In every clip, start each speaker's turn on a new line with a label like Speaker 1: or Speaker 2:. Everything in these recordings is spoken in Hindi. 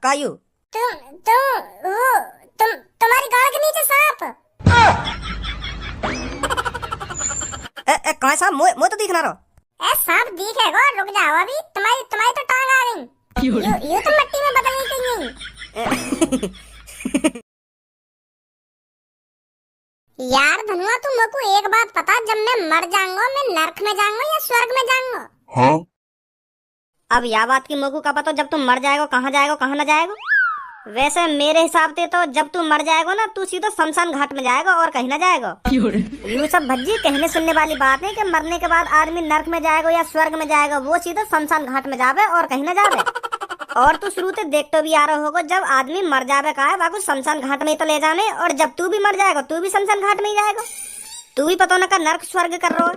Speaker 1: कायू
Speaker 2: तुम्हारी गाड़ के नीचे सांप।
Speaker 1: कहाँ साहब मोए तो दिख ना रहो।
Speaker 2: सांप दिखेगा, रुक जाओ अभी। तुम्हारी तुम्हारी तो टांग आ गई। यू तो मिट्टी में बदल गई। यार धनुआ, तुम मेरे को एक बात बता, जब मैं मर जाऊंगा मैं नरक में जाऊंगा या स्वर्ग में जाऊंगा?
Speaker 3: हाँ?
Speaker 1: अब यह बात की मोकू का पता, जब तुम मर जाएगा कहाँ जाएगा कहाँ न जाएगा। वैसे मेरे हिसाब से तो जब तू मर जाएगा ना, तू सीधा शमशान घाट में जाएगा और कहीं ना जाएगा। ये सब भज्जी कहने सुनने वाली बात है कि मरने के बाद आदमी नरक में जाएगा या स्वर्ग में जाएगा। वो सीधा शमशान घाट में जावे और कहीं ना जावे। और तू शुरू से देखते भी आ रहा होगा, जब आदमी मर जावे का है बाबू शमशान घाट में ही तो ले जाने, और जब तू भी मर जाएगा तू भी शमशान घाट में ही जाएगा। तू भी पता न का नरक स्वर्ग कर रहा है।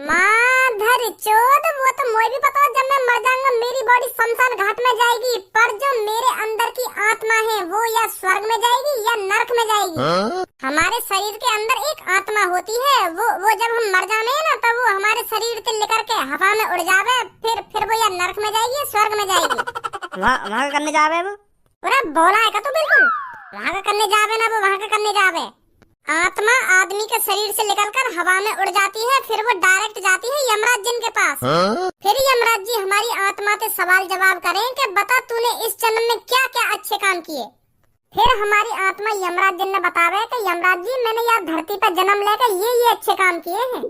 Speaker 2: माधर चोद, वो तो मुझे भी पता है, जब मैं मर जाऊंगा मेरी बॉडी शमशान घाट में जाएगी, पर जो मेरे अंदर की आत्मा है वो या स्वर्ग में जाएगी या नरक में जाएगी। हमारे शरीर के अंदर एक आत्मा होती है, वो जब हम मर जाने हैं ना, तब वो हमारे शरीर से लेकर के हवा में उड़ जावे, फिर वो या नरक में जाएगी या स्वर्ग में जाएगी।
Speaker 1: वहाँ करने जावे वो?
Speaker 2: पूरा बोला है का तू? बिल्कुल वहाँ का करने जावे ना, वो वहाँ का करने जावे। आत्मा आदमी के शरीर से निकलकर हवा में उड़ जाती है, फिर वो डायरेक्ट जाती है यमराज जी के पास। फिर यमराज जी हमारी आत्मा से सवाल जवाब करें कि बता तूने इस जन्म में क्या क्या अच्छे काम किए। फिर हमारी आत्मा यमराज जी ने बतावे कि यमराज जी मैंने यहाँ धरती पर जन्म लेकर ये अच्छे काम किए हैं।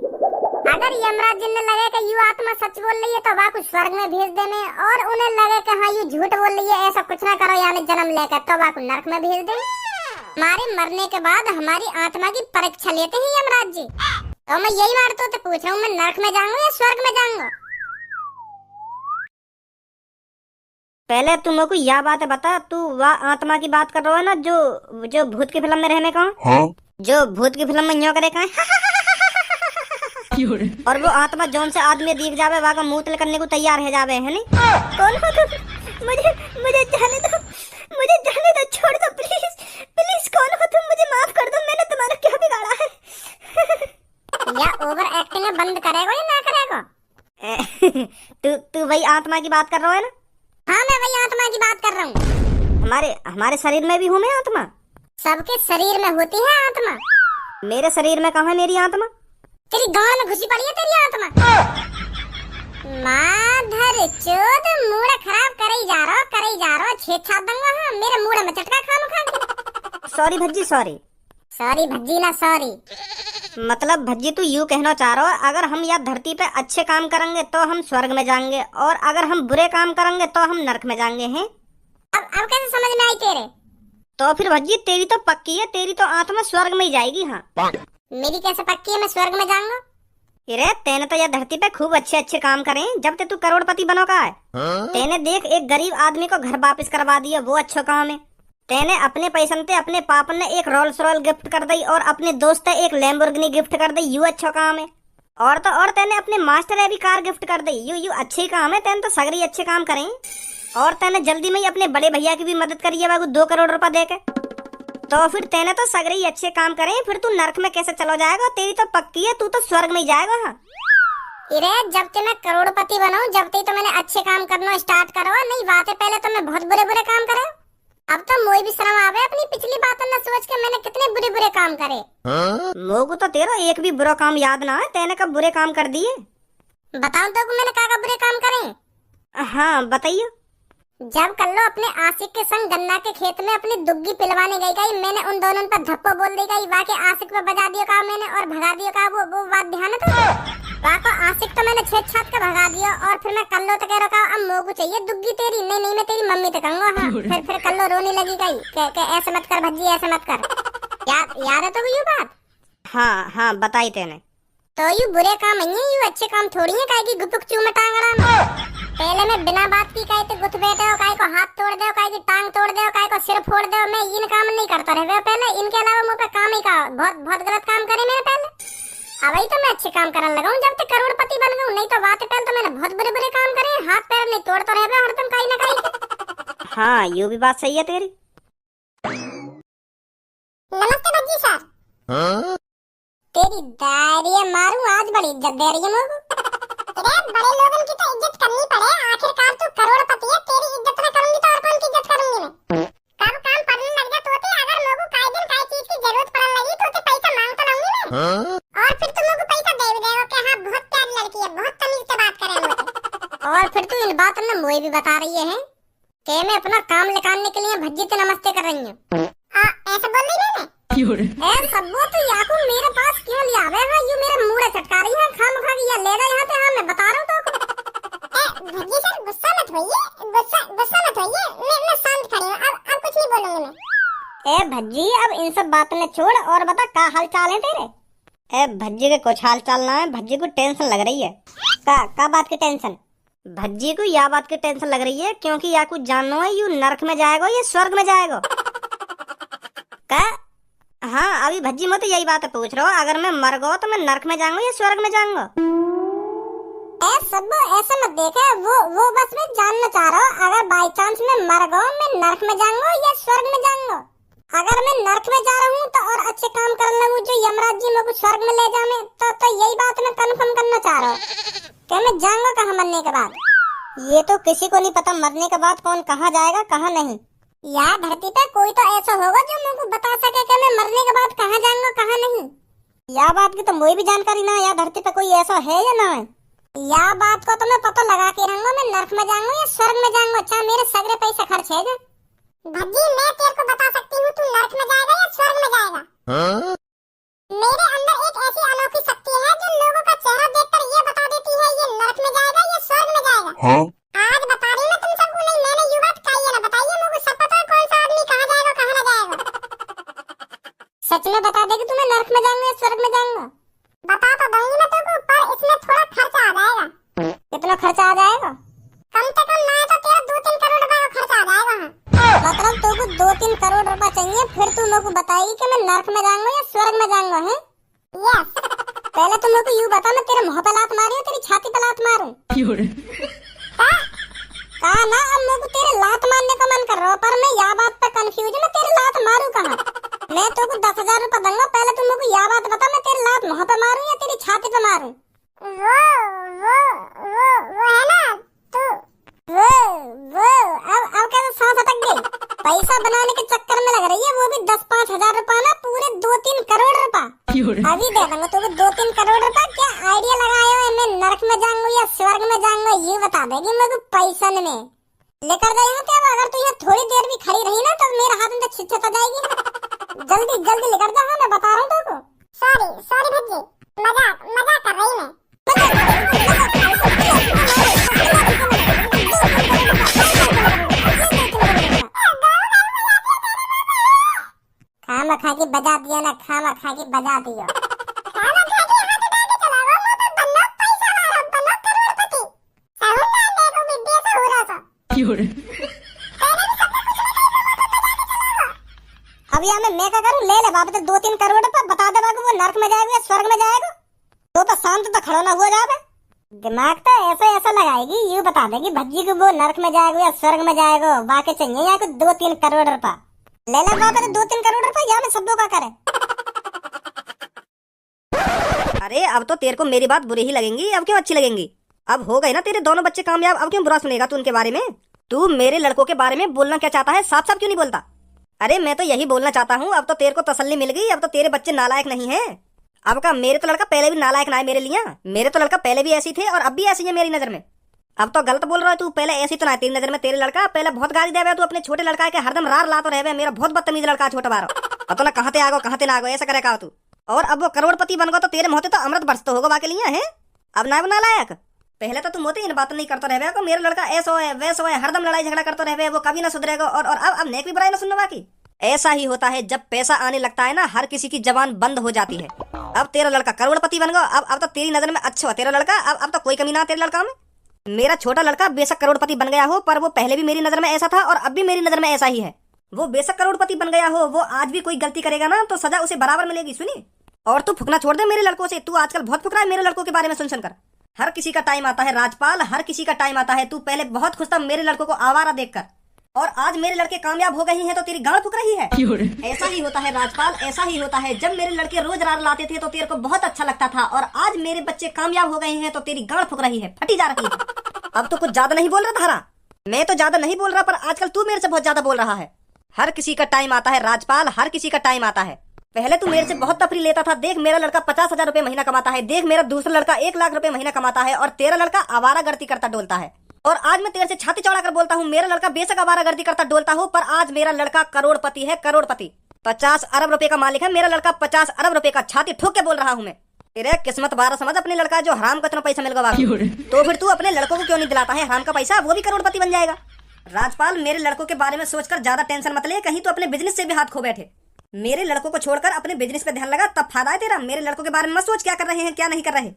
Speaker 2: अगर यमराज जी ने लगे कि यू आत्मा सच बोल रही है तो वाह कुछ स्वर्ग में भेज देने, और उन्हें लगे कि हाँ यू झूठ बोल रही है, ऐसा कुछ ना करो यानी जन्म लेकर, तो वाह को नरक में भेज दे। हमारे मरने के बाद हमारी आत्मा की परीक्षा लेते हैं यमराज जी। तो मैं यही बात तो पूछ रहा हूँ, मैं नरक में जाऊंगा या स्वर्ग में जाऊंगा?
Speaker 1: पहले तुम मेरे को यह बात बता, तू वह आत्मा की बात कर रहा है ना जो भूत की फिल्म में रहने का?
Speaker 3: हाँ? जो
Speaker 1: भूत की फिल्म में न्यों करे का और वो आत्मा जौन से आदमी दिख जावे वाका मुंह तल करने को तैयार है जावे, है नहीं? कौन हो तुम? मुझे जाने दो, छोड़ दो प्लीज प्लीज। कौन हो तुम? मुझे माफ कर दो, मैंने तुम्हारा क्या बिगाड़ा है?
Speaker 2: या ओवर एक्टिंग बंद करेगा या ना करेगा?
Speaker 1: तू वही आत्मा की बात कर रहा है ना?
Speaker 2: हाँ मैं वही आत्मा की बात कर रहा हूँ।
Speaker 1: हमारे शरीर में भी हूँ मैं आत्मा।
Speaker 2: सबके शरीर में होती है आत्मा।
Speaker 1: मेरे शरीर में कहाँ है मेरी आत्मा?
Speaker 2: तेरी गांड में घुसी पड़ी है तेरी आत्मा। माधर चोद, मूड खराब करे जा रहा, छेद छाप दूंगा। हाँ मेरे मूड में चटका खा।
Speaker 1: सॉरी भज्जी, सॉरी
Speaker 2: भज्जी ना सॉरी।
Speaker 1: मतलब भज्जी तू यूँ कहना चाह रहा हो, अगर हम यहाँ धरती पे अच्छे काम करेंगे तो हम स्वर्ग में जाएंगे, और अगर हम बुरे काम करेंगे तो हम नरक में जाएंगे हैं?
Speaker 2: अब कैसे समझ में आई तेरे?
Speaker 1: तो फिर भज्जी तेरी तो पक्की है, तेरी तो आत्मा स्वर्ग में ही जाएगी। हाँ
Speaker 2: मेरी कैसे पक्की है मैं स्वर्ग में जाऊंगा?
Speaker 1: अरे तेने तो यह धरती पे खूब अच्छे काम करे, जब ते तू करोड़पति बनो का है। तेने देख एक गरीब आदमी को घर वापस करवा दिया, वो अच्छा काम है। तेने अपने पैसन ते अपने पापा ने एक रोल्स रॉयल गिफ्ट कर दी और अपने दोस्त एक लैम्बोर्गिनी गिफ्ट कर दी, यू अच्छा काम है। और तो और तेने अपने मास्टर है भी कार गिफ्ट कर दी, यू अच्छे काम है। तेने तो सगरी अच्छे काम करें, और तेने जल्दी में ही अपने बड़े भैया की भी मदद करी है 2 करोड़ रुपया देके। तो फिर तेने तो सगरे ही अच्छे काम करे, फिर तू नरक में कैसे चलो जाएगा? तेरी तो पक्की है, तू तो स्वर्ग में ही जाएगा। हाँ
Speaker 2: इरे जब ते मैं करोड़पति बनाऊं, जब ते तो मैंने अच्छे काम करना स्टार्ट करो, नहीं बातें पहले तो मैं बहुत बुरे काम करे। अब तो मुझे भी शर्म आवे अपनी पिछली बातों न सोच के मैंने कितने बुरे काम करे।
Speaker 1: मोगू तो तेरा एक भी बुरा काम याद ना है, तेने कब बुरे काम कर दिए?
Speaker 2: बताऊं तो मैंने क्या बुरे काम करे?
Speaker 1: हाँ बताइए।
Speaker 2: जब कल्लो अपने आशिक के संग गन्ना के खेत में अपनी दुग्गी पिलवाने गई, मैंने उन दोनों पर धप्पो बोल दी गई, वाके आशिक पे बजा दिया का मैंने और भगा दिया का। वो बात ध्यान है तो? वाको आशिक तो मैंने छेद छात के भगा दिया, और फिर मैं कल्लो तो कह रहा अब मोगू चाहिए दुग्गी तेरी। नहीं मैं तेरी मम्मी तो कहूंगा। हाँ फिर कल्लो रोने लगी गई के ऐसे मत कर भज्जी, ऐसे मत कर। याद है तो यू बात?
Speaker 1: हाँ बताई तेने।
Speaker 2: तो यू बुरे काम नहीं है, यू अच्छे काम थोड़ी है। काहे की गुतुक चूमे टांगड़ा में पहले मैं बिना बात की काहे तो गुत बैठे हो, काहे को हाथ तोड़ दे, काहे की टांग तोड़ दे, काहे को सिर फोड़ दे। मैं इन काम नहीं करता रहे पहले, इनके अलावा मुझ पे काम ही का बहुत गलत काम करे मैंने पहले। अब ही तो मैं अच्छे काम करने लगा हूँ जब तक करोड़पति बन गया, नहीं तो बात पहले तो मैंने बहुत बुरे काम करे। हाथ पैर नहीं तोड़ तो रहे हरदम कहीं ना कहीं।
Speaker 1: हाँ यू भी बात सही है तेरी।
Speaker 2: नमस्ते भज्जी सर। तेरी दारियां मारूं, आज बड़ी इज्जत दे रही है मुझको। बड़े लोगों की तो इज्जत करनी पड़े, आखिरकार तू करोड़पति है, तेरी इज्जत ना करूंगी तो और कौन की इज्जत करूंगी मैं? ये भी बता रही है कि मैं अपना काम निकालने के लिए भज्जी से नमस्ते कर रही हूँ। ऐसा बोल रही है ए सबो तो याकू मेरे पास क्यों लिया आवे है? यू मेरे मुंह से चटका रही है खामखा की। या ले ले यहाँ पे। हाँ मैं बता रहा हूँ तो भज्जी सर गुस्सा मत होइए, गुस्सा मत होइए। मैं शांत खड़ी हूँ। अब कुछ नहीं बोलूंगी मैं।
Speaker 1: ए भज्जी अब इन सब बातों ने छोड़ और बता का हाल चाल है तेरे। ए भज्जी के कुछ हाल चाल ना है, भज्जी को टेंशन लग रही है। का बात की टेंशन? भज्जी को या बात की टेंशन लग रही है क्योंकि या कुछ जानना है, यू नरक में जाएगा या स्वर्ग में जाएगा। का? हाँ अभी भज्जी मैं तो यही बात पूछ रहा हूँ, अगर मैं मर गया तो मैं नरक में जाऊंगा या स्वर्ग में जाऊंगा।
Speaker 2: सब ऐसे मत देखे, वो बस मैं जानना चाह रहा हूँ अगर बाई चांस मैं मर गया मैं नरक में जाऊंगा या स्वर्ग में जाऊंगा। अगर मैं नरक में जा रहा हूँ तो और अच्छे काम करने लगूं जो यमराज जी मेरे को स्वर्ग में ले जाए तो यही बात मैं कंफर्म करना चाह रहा हूँ कि मैं जाऊंगा कहाँ मरने के बाद।
Speaker 1: ये तो किसी को नहीं पता मरने के बाद कौन कहाँ जाएगा कहाँ नहीं।
Speaker 2: यार धरती पे कोई तो ऐसा होगा जो मेरे को बता सके कि मैं मरने के बाद कहाँ जाऊंगा कहाँ नहीं।
Speaker 1: या बात की तो मुझे भी जानकारी ना है, या धरती पे कोई ऐसा है या ना है।
Speaker 2: या बात को तो मैं पता लगा के रहूंगा मैं नरक में जाऊंगा या स्वर्ग में जाऊंगा, चाहे मेरे सगरे पैसे खर्च है। भज्जी मैं तेरे को बता सकती हूँ तू नरक में जाएगा या स्वर्ग में जाएगा। मेरे अंदर एक ऐसी अनोखी शक्ति है जो लोगों का चेहरा देखकर ये बता देती है ये नरक में जाएगा या स्वर्ग में जाएगा। आज बता रही मैं तुम सबको, नहीं मैंने ये बात कही है ना। बताइए मेरे को सब पता है कौन सा आदमी कहाँ जाएगा कहाँ ना जाएगा। सच में बता दे कि तुम्हें नरक में जाऊंगा या स्वर्ग में जाऊंगा। बता तो दूंगी मैं तुमको, पर इसमें थोड़ा खर्चा आ जाएगा।
Speaker 1: कितना खर्चा आ जाएगा?
Speaker 2: कम से कम ना तो तेरा 2-3 करोड़ रुपए का खर्चा आ जाएगा।
Speaker 1: मतलब तुमको 2-3 करोड़ रुपए चाहिए फिर तुम मेरे को बताएगी कि मैं नरक में जाऊंगा या स्वर्ग में जाऊंगा है?
Speaker 2: यस।
Speaker 1: पहले तुम मेरे को यूँ बता, मैं तेरे मुंह पे लात मारूं तेरी छाती पे लात मारूं? कहा ना अब मेरे को तेरे लात मारने का मन कर रहा है, पर मैं यह बात पे कंफ्यूज हूँ मैं तेरे लात मारूं कहाँ। मैं तुमको 10,000 रुपए दूंगा, पहले तुम मेरे को यह बात बता मैं तेरे लात मुंह पे मारूं या तेरी छाती पे मारूं?
Speaker 2: वो है ना तू
Speaker 1: वो अब कैसे सांस अटक गई? पैसा बनाने के चक्कर में लग रही है, वो भी 10-5 हजार रुपए ना पूरे 2-3 करोड़ रुपए। अभी दे दूंगा तुमको 2-3 करोड़ रुपए। क्या आइडिया लगाया है मैं नरक में जाऊंगा या स्वर्ग में जाऊंगा ये बता देगी मेरे को पैसा में। लेकर जाएगा क्या? अगर तू यहाँ थोड़ी देर भी खड़ी रही ना तो मेरे हाथ में छिटछट आ जाएगी। जल्दी लेकर जा। हाँ मैं बता रहा हूँ तुमको।
Speaker 2: सॉरी भज्जी, मजाक कर रही मैं।
Speaker 1: खामा खा के बजा दिया ना, खामा खा के बजा दिया। अब यहाँ मैं क्या करूँ? ले बाप तो 2-3 करोड़ रुपए बता दे वो नरक में जाएगा या स्वर्ग में जाएगा। तो शांत तो खड़ा ना हुआ जाए। दिमाग तो ऐसा लगाएगी, यूँ बता देगी भज्जी को वो नरक में जाएगा या स्वर्ग में जाएगा। बाकी चाहिए यहाँ को 2-3 करोड़ रुपए। ले बाप तो 2-3 करोड़ रुपए या मैं सबको का करे। अरे अब तो तेरे को मेरी बात बुरी ही लगेंगी, अब क्यों अच्छी लगेंगी? अब हो गए ना तेरे दोनों बच्चे कामयाब, अब क्यों बुरा सुनेगा तू उनके बारे में? तू मेरे लड़कों के बारे में बोलना क्या चाहता है, साफ साफ क्यों नहीं बोलता? अरे मैं तो यही बोलना चाहता हूँ, अब तो तेरे को तसल्ली मिल गई, अब तो तेरे बच्चे नालायक नहीं है। अब का मेरे तो लड़का पहले भी नालायक ना है मेरे लिए। मेरे तो लड़का पहले भी ऐसी थे और अब भी ऐसी है मेरी नजर में। अब तो गलत बोल रहा है तू, पहले ऐसी तो ना तेरी नजर में। तेरे लड़का पहले बहुत गाली दे तू अपने छोटे लड़का के, हरदम रार लातो रहे। मेरा बहुत बदतमीज लड़का छोटा बारो, पता ना कहाँ ते आगो कहाँ ते ना आगो, ऐसा करेगा तू। और अब वो करोड़पति बन गो तो तेरे मोहते तो अमृत बरसतो होगा बाकी लिए है। अब ना बना लायक, पहले तो तुम मोते इन बात नहीं करता रहे। मेरा लड़का ऐसा है वैसा है, हरदम लड़ाई झगड़ा करता रहे, वो कभी ना सुधरेगा। और अब नेक भी बुराई ना सुनने बाकी। ऐसा ही होता है जब पैसा आने लगता है ना, हर किसी की जबान बंद हो जाती है। अब तेरा लड़का करोड़पति बन गया, अब तो तेरी नजर में अच्छा हो तेरा लड़का। अब तो कोई कमी ना तेरे लड़का में। मेरा छोटा लड़का बेशक करोड़पति बन गया हो, पर वो पहले भी मेरी नजर में ऐसा था और अब भी मेरी नजर में ऐसा ही है। वो बेशक करोड़पति बन गया हो, वो आज भी कोई गलती करेगा ना तो सजा उसे बराबर मिलेगी। सुनी, और तू फुकना छोड़ दे मेरे लड़कों से। तू आजकल बहुत फुक रहा है मेरे लड़कों के बारे में सुन कर। हर किसी का टाइम आता है राजपाल, हर किसी का टाइम आता है। तू पहले बहुत खुश था मेरे लड़कों को आवारा देखकर, और आज मेरे लड़के कामयाब हो गए हैं तो तेरी गांड फुक रही है। ऐसा ही होता है राजपाल, ऐसा ही होता है। जब मेरे लड़के रोज रार लाते थे तो तेरे को बहुत अच्छा लगता था, और आज मेरे बच्चे कामयाब हो गए हैं तो तेरी गांड फुक रही है, फटी जा रही है। अब तो कुछ ज्यादा नहीं बोल रहा धारा? मैं तो ज्यादा नहीं बोल रहा, पर आजकल तू मेरे से बहुत ज्यादा बोल रहा है। हर किसी का टाइम आता है राजपाल, हर किसी का टाइम आता है। पहले तू मेरे से बहुत तफरी लेता था। देख मेरा लड़का 50,000 रुपए महीना कमाता है, देख मेरा दूसरा लड़का 1 लाख रुपए महीना कमाता है, और तेरा लड़का आवारा गर्दी करता डोलता है। और आज मैं तेरे से छाती चौड़ा कर बोलता हूँ, मेरा लड़का बेशक आवारागर्दी करता डोलता हो, पर आज मेरा लड़का करोड़पति है, करोड़पति। 50 अरब रुपए का मालिक है मेरा लड़का, 50 अरब रुपए का। छाती ठोक के बोल रहा हूँ मैं। तेरे किस्मत बारह समझ अपने लड़का जो हराम का इतना पैसा मिल गवा। तो फिर तू अपने लड़कों को क्यों नहीं दिलाता है हराम का पैसा, वो भी करोड़पति बन जाएगा। राजपाल, मेरे लड़कों के बारे में सोचकर ज्यादा टेंशन मत ले, कहीं तो अपने बिजनेस से भी हाथ खो बैठे। मेरे लड़कों को छोड़कर अपने बिजनेस पे ध्यान लगा, तब फायदा है तेरा। मेरे लड़कों के बारे में मत सोच क्या कर रहे हैं क्या नहीं कर रहे।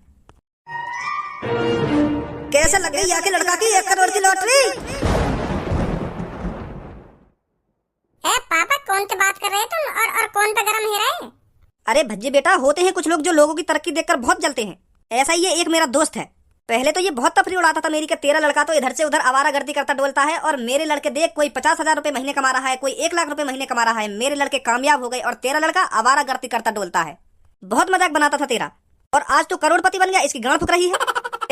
Speaker 1: कैसा लग गई आके लड़का की 1 करोड़ की लॉटरी?
Speaker 2: पापा कौन से बात कर रहे तुम, और कौन पे गरम है रहे?
Speaker 1: अरे भज्जी बेटा, होते हैं कुछ लोग जो लोगों की तरक्की देखकर बहुत जलते हैं। ऐसा ही ये एक मेरा दोस्त है। पहले तो ये बहुत तफरी उड़ाता था मेरी कि तेरा लड़का तो इधर से उधर आवारागर्दी करता डोलता है, और मेरे लड़के देख, कोई 50,000 रुपए महीने कमा रहा है, कोई 1 लाख रुपए महीने कमा रहा है। मेरे लड़के कामयाब हो गए और तेरा लड़का आवारागर्दी करता डोलता है। बहुत मजाक बनाता था तेरा, और आज तो करोड़पति बन गया। इसकी गांड फुक रही है।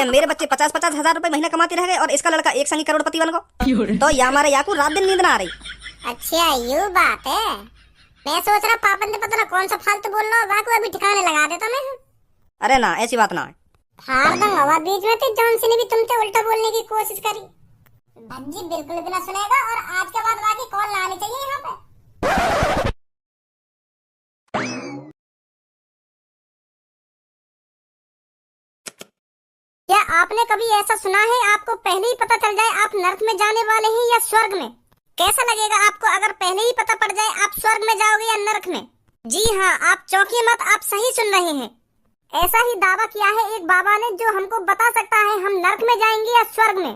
Speaker 1: मेरे बच्चे 50-50 हजार रुपए महीने कमाते रह गए और इसका लड़का एक संगी करोड़पति बन गया। तो ये हमारे याकू रात दिन नींद ना आ रही।
Speaker 2: अच्छा ये बात है। मैं सोच रहा पापा ने पता ना कौन सा फालतू बोल रहा वाकू अभी ठिकाने लगा देता मैं।
Speaker 1: अरे ना, ऐसी बात ना है।
Speaker 2: फाड़ दूंगा हवा बीच में थी, जॉन ने भी तुमसे उल्टा बोलने की कोशिश करी। भज्जी बिल्कुल भी ना सुनेगा, और आज के बाद बाकी कॉल ना आनी चाहिए यहाँ पे। क्या आपने कभी ऐसा सुना है आपको पहले ही पता चल जाए आप नर्क में जाने वाले हैं या स्वर्ग में? कैसा लगेगा आपको अगर पहले ही पता पड़ जाए आप स्वर्ग में जाओगे या नरक में? जी हाँ, आप चौंकिए मत, आप सही सुन रहे हैं। ऐसा ही दावा किया है एक बाबा ने जो हमको बता सकता है हम नरक में जाएंगे या स्वर्ग में।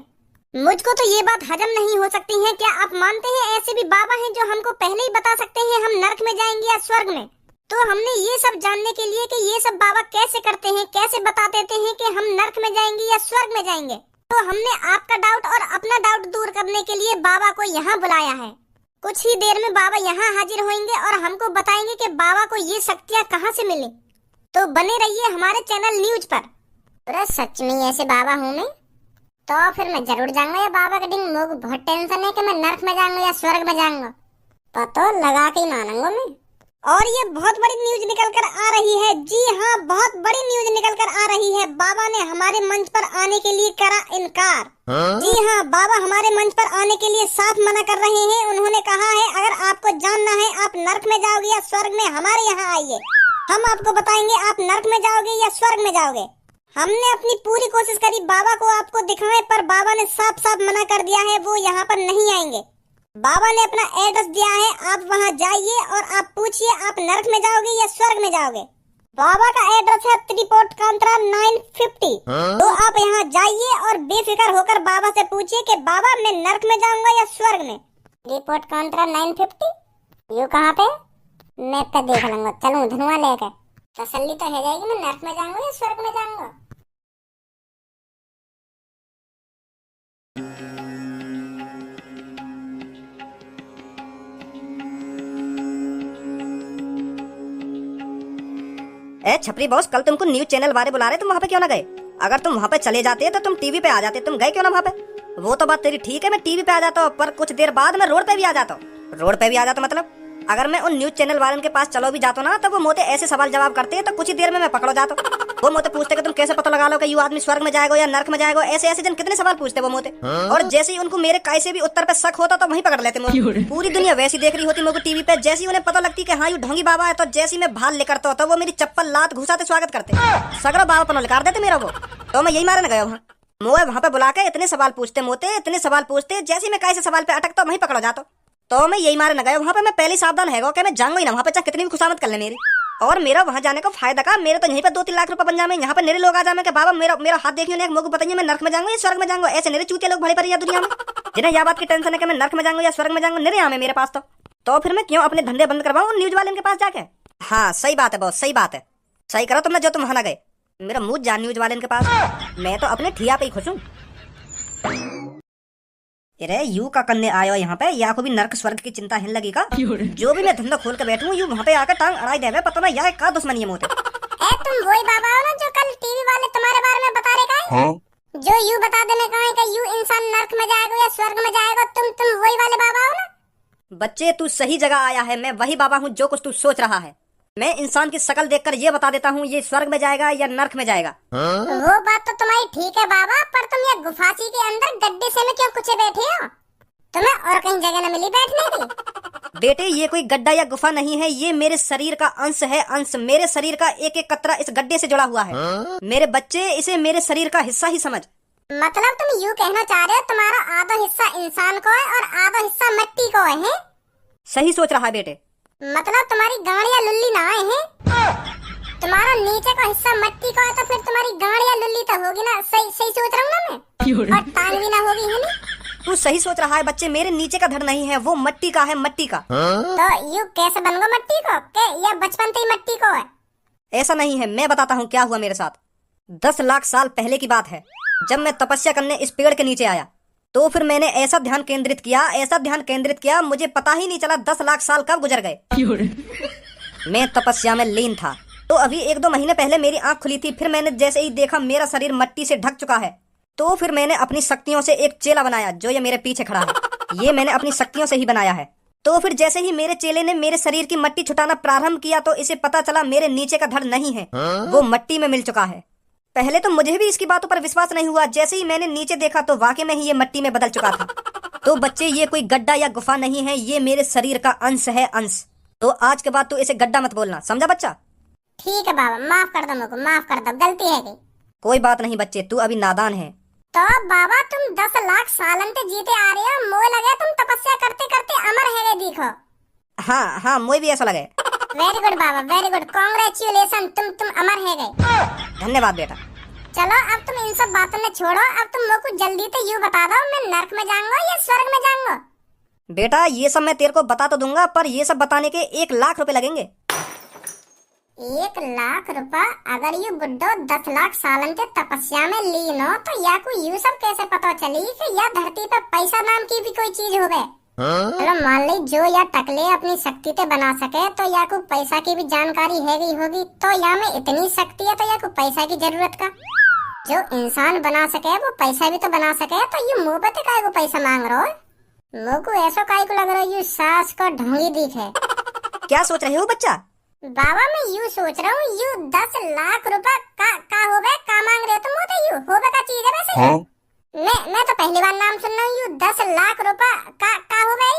Speaker 2: मुझको तो ये बात हजम नहीं हो सकती है। क्या आप मानते हैं ऐसे भी बाबा हैं जो हमको पहले ही बता सकते हैं हम नरक में जाएंगे या स्वर्ग में? तो हमने ये सब जानने के लिए कि ये सब बाबा कैसे करते हैं, कैसे बता देते हैं कि हम नरक में जाएंगे या स्वर्ग में जाएंगे, तो हमने आपका डाउट और अपना डाउट दूर करने के लिए बाबा को यहाँ बुलाया है। कुछ ही देर में बाबा यहाँ हाजिर होंगे और हमको बताएंगे कि बाबा को ये शक्तियाँ कहाँ से मिली। तो बने रहिए हमारे चैनल न्यूज पर। अरे सच में ऐसे बाबा हूँ मैं, तो फिर मैं जरूर जाऊंगा। या बाबा का डिंग मुझे बहुत टेंशन है कि मैं नर्क में जाऊंगा या स्वर्ग में जाऊंगा, पता लगा के ही मानूंगा मैं। और ये बहुत बड़ी न्यूज निकल कर आ रही है। जी हाँ, बहुत बड़ी न्यूज निकल कर आ रही है। बाबा ने हमारे मंच पर आने के लिए करा इनकार। जी हाँ, बाबा हमारे मंच पर आने के लिए साफ मना कर रहे हैं। उन्होंने कहा है अगर आपको जानना है आप नर्क में जाओगे या स्वर्ग में, हमारे यहाँ आइए, हम आपको बताएंगे आप नर्क में जाओगे या स्वर्ग में जाओगे। हमने अपनी पूरी कोशिश करी बाबा को आपको दिखाएं, पर बाबा ने साफ साफ मना कर दिया है, वो यहाँ पर नहीं आएंगे। बाबा ने अपना एड्रेस दिया है, आप वहाँ जाइए और आप पूछिए आप नर्क में जाओगे या स्वर्ग में जाओगे। बाबा का एड्रेस है त्रिपोर्ट कांत्रा 950। तो आप यहाँ जाइए और बेफिक्र होकर बाबा से पूछिए कि बाबा मैं नर्क में जाऊंगा या स्वर्ग में। त्रिपोर्ट कांत्रा 950 यू कहाँ पे? मैप पे देख लूंगा, चलूं धनुआ लेकर, तसल्ली तो है जाएगी मैं नर्क में जाऊंगा या स्वर्ग में जाऊंगा।
Speaker 1: ए छपरी बॉस, कल तुमको न्यूज चैनल वाले बुला रहे, तुम वहाँ पे क्यों ना गए? अगर तुम वहाँ पे चले जाते तो तुम टीवी पे आ जाते, तुम गए क्यों ना वहाँ पे? वो तो बात तेरी ठीक है, मैं टीवी पे आ जाता हूँ, पर कुछ देर बाद मैं रोड पे भी आ जाता हूँ। रोड पे भी आ जाता मतलब अगर मैं उन न्यूज चैनल वालों के पास चलो भी जाता ना, तो वो मोते ऐसे सवाल जवाब करते हैं तो कुछ ही देर में मैं पकड़ो जाता हूँ। वो मोते पूछते कि तुम कैसे पता लगा लो कि यू आदमी स्वर्ग में जाएगा या नर्क में जाएगा, ऐसे ऐसे जन कितने सवाल पूछते वो मोते। और जैसे ही उनको मेरे कैसे भी उत्तर पे शक होता तो वहीं पकड़ लेते मुझे। पूरी दुनिया वैसी देख रही होती मुझे टीवी पे, जैसे ही उन्हें पता लगती कि हाँ यू ढोंगी बाबा है, तो जैसे मैं भाल लेकर तो वो मेरी चप्पल लात घुसाते स्वागत करते, सगड़ा बाबा पनो निकाल देते मेरा वो। तो मैं यही मारे न गया वहाँ, मोए वहाँ पे बुला के इतने सवाल पूछते मोते, इतने सवाल पूछते, जैसे मैं कैसे सवाल पे अटकता वहीं पकड़ो जाता। तो मैं यही मारे न गया वहाँ पे, मैं पहले सावधान है कि मैं जाऊंगा ही ना वहाँ पे, चाहे कितनी भी खुशामद कर ले मेरी। और मेरा वहाँ जाने का फायदा का, मेरे तो यहीं पे 2-3 लाख रुपए बन जाए, यहाँ पे मेरे लोग आ जाए कि बाबा मेरा हाथ देखिए, मुझे बताइए मैं नर्क में जाऊंगा या स्वर्ग में जाऊंगा। ऐसे मेरे चूतिया लोग भरे पड़े दुनिया में, जिन्हें यह बात की टेंशन है कि मैं नर्क में जाऊंगा या स्वर्ग में जाऊंगा, निरे आमे मेरे पास। तो फिर मैं क्यों अपने धंधे बंद करवाऊं न्यूज वाले के पास जाके? हाँ सही बात है बॉस, सही बात है, सही करो तुमने जो तुम वहां ना गए। मेरा मुंह जान न्यूज वाले के पास, मैं तो अपने ठिया पे ही खुश हूँ। अरे यू का करने आयो यहाँ पे, या को भी नर्क स्वर्ग की चिंता हिन लगी का? जो भी मैं धंधा खोल के बैठूं यू वहाँ पे आकर टांग अड़ाई देवे, पता ना यह का दुश्मनी है मोते।
Speaker 2: तुम वही बाबा हो ना जो कल टीवी वाले तुम्हारे बारे में बता रहे का है? जो यू बता देने का है कि यू इंसान नर्क में जाएगा या स्वर्ग में जाएगा, तुम वही वाले बाबा हो ना?
Speaker 1: बच्चे तू सही जगह आया है, मैं वही बाबा हूँ जो कुछ तू सोच रहा है। मैं इंसान की शक्ल देखकर ये बता देता हूँ ये स्वर्ग में जाएगा या नर्क में जाएगा।
Speaker 2: वो बात तो तुम्हारी ठीक है बाबा, पर तुम ये गुफाची के अंदर गड्ढे से में क्यों कुछ बैठे हो? तुम्हें और कहीं जगह न मिली बैठने की?
Speaker 1: बेटे ये कोई गड्ढा या गुफा नहीं है, ये मेरे शरीर का अंश है, अंश। मेरे शरीर का एक एक कतरा इस गड्ढे से जुड़ा हुआ है। मेरे बच्चे, इसे मेरे शरीर का हिस्सा ही समझ।
Speaker 2: मतलब तुम यूँ कहना चाह रहे हो तुम्हारा आधा हिस्सा इंसान को है और आधा हिस्सा मिट्टी को है?
Speaker 1: सही सोच रहा है बेटे।
Speaker 2: मतलब तुम्हारी गांड या लुल्ली ना है? तुम्हारा नीचे का हिस्सा मिट्टी का है तो फिर तुम्हारी गांड या लुल्ली तो होगी ना? सही सही सोच रहा हूँ ना मैं? और टांग भी ना होगी, है ना?
Speaker 1: तू सही सोच रहा है बच्चे, मेरे नीचे का धड़ नहीं है, वो मिट्टी का है, मिट्टी का।
Speaker 2: तो यू कैसे बन गो मिट्टी को के या बचपन से ही मिट्टी को है?
Speaker 1: ऐसा नहीं है, मैं बताता हूँ क्या हुआ मेरे साथ। 10 लाख साल पहले की बात है, जब मैं तपस्या करने इस पेड़ के नीचे आया तो फिर मैंने ऐसा ध्यान केंद्रित किया, मुझे पता ही नहीं चला 10 लाख साल कब गुजर गए। मैं तपस्या में लीन था। तो अभी 1-2 महीने पहले मेरी आंख खुली थी। फिर मैंने जैसे ही देखा मेरा शरीर मिट्टी से ढक चुका है, तो फिर मैंने अपनी शक्तियों से एक चेला बनाया, जो ये मेरे पीछे खड़ा है। ये मैंने अपनी शक्तियों से ही बनाया है। तो फिर जैसे ही मेरे चेले ने मेरे शरीर की मिट्टी छुटाना प्रारंभ किया तो इसे पता चला मेरे नीचे का धड़ नहीं है, वो मिट्टी में मिल चुका है। पहले तो मुझे भी इसकी बातों पर विश्वास नहीं हुआ। जैसे ही मैंने नीचे देखा तो वाकई में ही ये मिट्टी में बदल चुका था। तो बच्चे ये कोई गड्ढा या गुफा नहीं है, ये मेरे शरीर का अंश है, अंश। तो आज के बाद तू इसे गड्ढा मत बोलना, समझा बच्चा?
Speaker 2: ठीक है बाबा, माफ कर दो मुझको, माफ कर दो, गलती है गई।
Speaker 1: कोई बात नहीं बच्चे, तू अभी नादान है।
Speaker 2: तो बाबा तुम 10 लाख सालन से जीते आ रहे हो, मोह लगे तुम तपस्या करते करते अमर है देखो।
Speaker 1: हाँ मुझे भी ऐसा लगे।
Speaker 2: वेरी गुड बाबा, वेरी गुड, कांग्रेचुलेशन, तुम अमर है गए।
Speaker 1: धन्यवाद बेटा।
Speaker 2: चलो अब तुम इन सब बातों में छोड़ो, अब तुम मुझको जल्दी से यूँ बता दो मैं नर्क में जाऊंगा या स्वर्ग में जाऊंगा?
Speaker 1: बेटा ये सब मैं तेरे को बता तो दूंगा, पर ये सब बताने के 1 लाख रुपए लगेंगे।
Speaker 2: 1 लाख रुपया? अगर ये बुड्ढो 10 लाख सालन से तपस्या में लीन हो तो या को यू सब कैसे पता चली कि या धरती पर पैसा नाम की भी कोई चीज हो गए? चलो मान ली जो या टकले अपनी शक्ति से बना सके तो या को पैसा की भी जानकारी है गई होगी, तो या में इतनी शक्ति है तो या को पैसा की जरूरत का? जो इंसान बना सके वो पैसा भी तो बना सके, तो ये मुँह पे काय को पैसा मांग रहा हो? मुँह को ऐसा काय को लग रहा है यू सास को ढोंगी दिखे।
Speaker 1: क्या सोच रहे हो बच्चा?
Speaker 2: बाबा मैं यूँ सोच रहा हूँ यू 10 लाख रुपया का हो गए, का मांग रहे हो तुम? तो यू हो का चीज है वैसे। हाँ? मैं तो पहली बार नाम सुन रहा हूँ, यू 10 लाख रुपया का हो गए?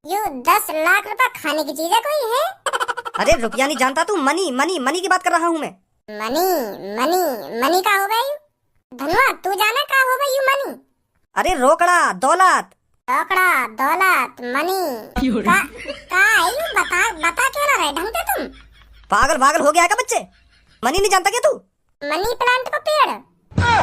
Speaker 2: यू 10 लाख रुपया खाने की चीज है कोई है?
Speaker 1: अरे रुपया नहीं जानता तू, मनी मनी मनी की बात कर रहा हूँ मैं।
Speaker 2: मनी मनी मनी का हो गई? धनवा तू जाना का हो गई यू मनी?
Speaker 1: अरे रोकड़ा दौलत।
Speaker 2: रोकड़ा दौलत मनी का है यू? बता क्यों ना रहे ढंग से तुम?
Speaker 1: पागल हो गया है क्या बच्चे? मनी नहीं जानता क्या तू?
Speaker 2: मनी प्लांट का पेड़?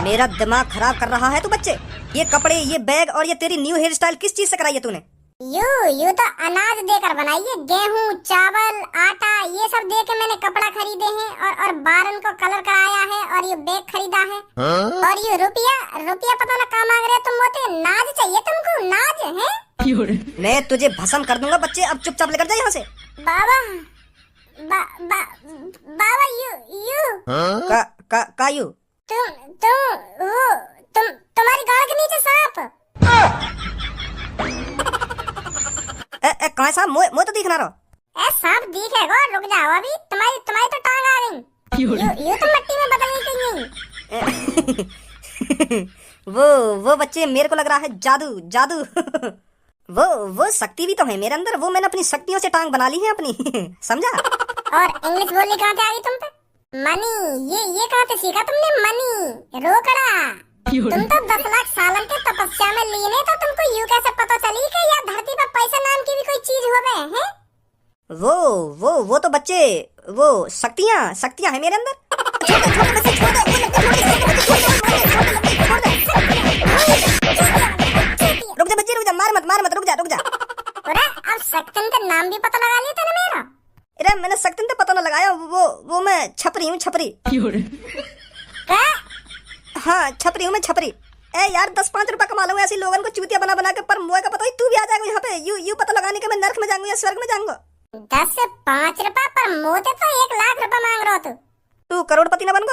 Speaker 1: मेरा दिमाग खराब कर रहा है तू बच्चे। ये कपड़े, ये बैग और ये तेरी न्यू हेयर स्टाइल किस चीज से कराई है तूने?
Speaker 2: यू तो अनाज देकर बनाई है, गेहूं चावल आटा ये सब दे के मैंने कपड़ा खरीदे हैं और बारन को कलर कराया है और ये बैग खरीदा है। और ये रुपया पता ना कहाँ मांग रहे हो तुम? मोटे नाज चाहिए तुमको, नाज है?
Speaker 1: मैं तुझे भस्म कर दूंगा बच्चे, अब चुपचाप लेकर जा यहाँ से।
Speaker 2: बाबा बाबा यू
Speaker 1: का यू?
Speaker 2: तुम्हारी गाड़ के नीचे सांप।
Speaker 1: कहाँ साहब? मुझे तो दिख ना रहा।
Speaker 2: सांप दिखेगा, रुक जाओ अभी, तुम्हारी तो टांग आ गई। यू तो मिट्टी में बदल गई।
Speaker 1: वो बच्चे मेरे को लग रहा है जादू। वो शक्ति भी तो है मेरे अंदर, वो मैंने अपनी शक्तियों से टांग बना ली है अपनी। समझा?
Speaker 2: और इंग्लिश बोलनी कहाँ से आ गई तुम पे? मनी ये कहाँ से सीखा तुमने? मनी रोकड़ा, तुम तो 10 लाख सालन के तपस्या में लीन है, तो तुमको यूँ कैसे पता चली कि या धरती पर पैसा नाम की भी कोई चीज हो गए हैं?
Speaker 1: वो तो बच्चे वो शक्तियां है मेरे अंदर। रुक जा बच्चे, रुक जा, मार मत, रुक जा।
Speaker 2: अरे अब शक्तिन का नाम भी पता लगा लिया तूने मेरा?
Speaker 1: अरे मैंने शक्तिन का पता न लगाया, वो मैं छपरी हूँ, छपरी।
Speaker 2: क्या?
Speaker 1: हाँ छपरी हूँ मैं, छपरी। ए यार 10-5 रुपए कमा लूंगा ऐसी लोगों को चूतिया बना के, पर मुझे का पता ही तू भी आ जाएगा यहाँ पे। यू पता लगाने के मैं नर्क में जाऊंगा या स्वर्ग में जाऊंगा।
Speaker 2: 10 से 5 रुपए पर मोते तो 1 लाख रुपए मांग रहा हो तू
Speaker 1: करोड़पति ना बन गो।